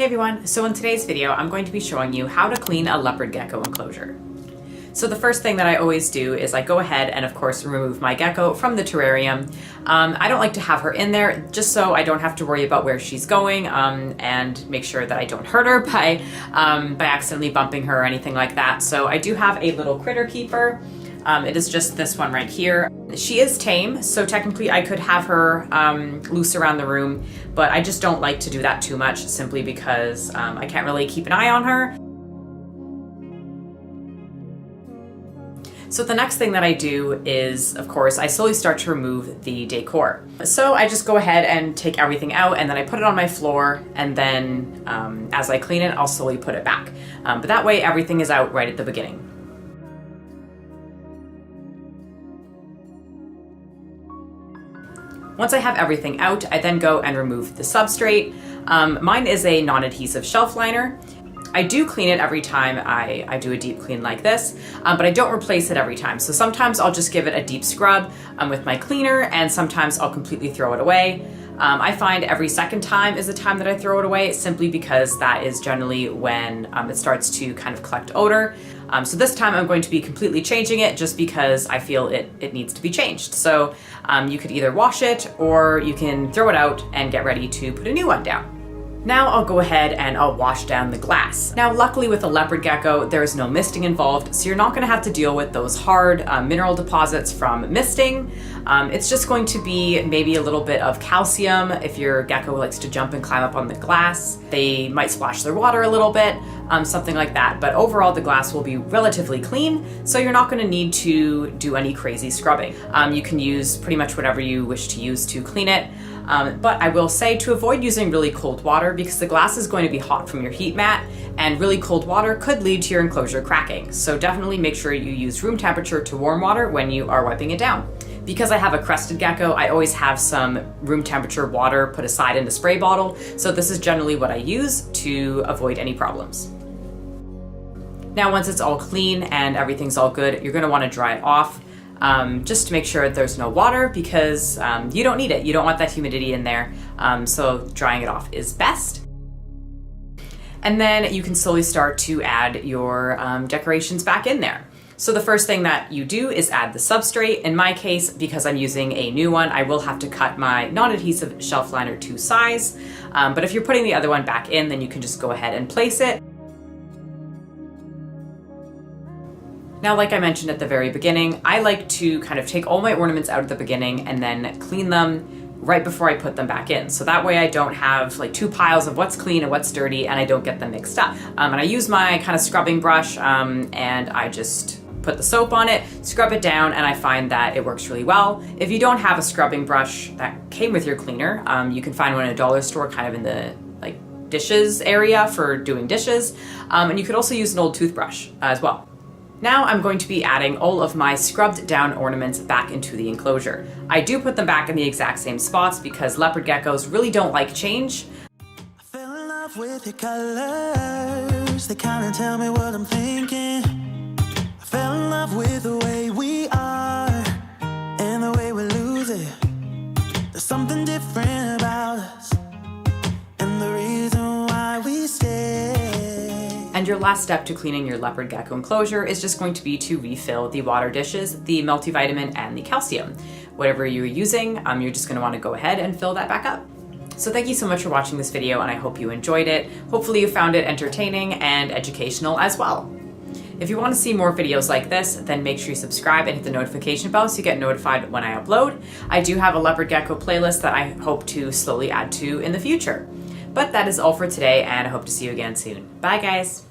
everyone, so in today's video I'm going to be showing you how to clean a leopard gecko enclosure. So the first thing that I always do is I go ahead and of course remove my gecko from the terrarium. I don't like to have her in there just so I don't have to worry about where she's going and make sure that I don't hurt her by accidentally bumping her or anything like that. So I do have a little critter keeper. It is just this one right here. She is tame, so technically I could have her loose around the room, but I just don't like to do that too much simply because I can't really keep an eye on her. So the next thing that I do is, of course, I slowly start to remove the decor. So I just go ahead and take everything out and then I put it on my floor, and then as I clean it, I'll slowly put it back. But that way everything is out right at the beginning. Once I have everything out, I then go and remove the substrate. Mine is a non-adhesive shelf liner. I do clean it every time I do a deep clean like this, but I don't replace it every time. So sometimes I'll just give it a deep scrub with my cleaner, and sometimes I'll completely throw it away. I find every second time is the time that I throw it away, simply because that is generally when it starts to kind of collect odor. So this time I'm going to be completely changing it just because I feel it needs to be changed. So you could either wash it or you can throw it out and get ready to put a new one down. Now I'll go ahead and I'll wash down the glass. Now luckily with a leopard gecko there is no misting involved, so you're not going to have to deal with those hard mineral deposits from misting. It's just going to be maybe a little bit of calcium if your gecko likes to jump and climb up on the glass. They might splash their water a little bit, something like that. But overall the glass will be relatively clean, so you're not going to need to do any crazy scrubbing. You can use pretty much whatever you wish to use to clean it. But I will say to avoid using really cold water because the glass is going to be hot from your heat mat, and really cold water could lead to your enclosure cracking. So definitely make sure you use room temperature to warm water when you are wiping it down. Because I have a crested gecko, I always have some room temperature water put aside in a spray bottle. So this is generally what I use to avoid any problems. Now once it's all clean and everything's all good, you're going to want to dry it off. Just to make sure there's no water, because you don't need it. You don't want that humidity in there. So drying it off is best. And then you can slowly start to add your decorations back in there. So the first thing that you do is add the substrate. In my case, because I'm using a new one, I will have to cut my non-adhesive shelf liner to size. But if you're putting the other one back in, then you can just go ahead and place it. Now, like I mentioned at the very beginning, I like to kind of take all my ornaments out at the beginning and then clean them right before I put them back in. So that way I don't have like two piles of what's clean and what's dirty, and I don't get them mixed up. And I use my kind of scrubbing brush and I just put the soap on it, scrub it down, and I find that it works really well. If you don't have a scrubbing brush that came with your cleaner, you can find one in a dollar store kind of in the like dishes area for doing dishes. And you could also use an old toothbrush as well. Now I'm going to be adding all of my scrubbed down ornaments back into the enclosure. I do put them back in the exact same spots because leopard geckos really don't like change. I fell in love with your colors, they kind of tell me what I'm thinking. I fell in love with the way we are and the way we lose it. There's something different about us and the reason why we stay. And your last step to cleaning your leopard gecko enclosure is just going to be to refill the water dishes, the multivitamin, and the calcium. Whatever you're using, you're just going to want to go ahead and fill that back up. So thank you so much for watching this video, and I hope you enjoyed it. Hopefully you found it entertaining and educational as well. If you want to see more videos like this, then make sure you subscribe and hit the notification bell so you get notified when I upload. I do have a leopard gecko playlist that I hope to slowly add to in the future. But that is all for today, and I hope to see you again soon. Bye guys!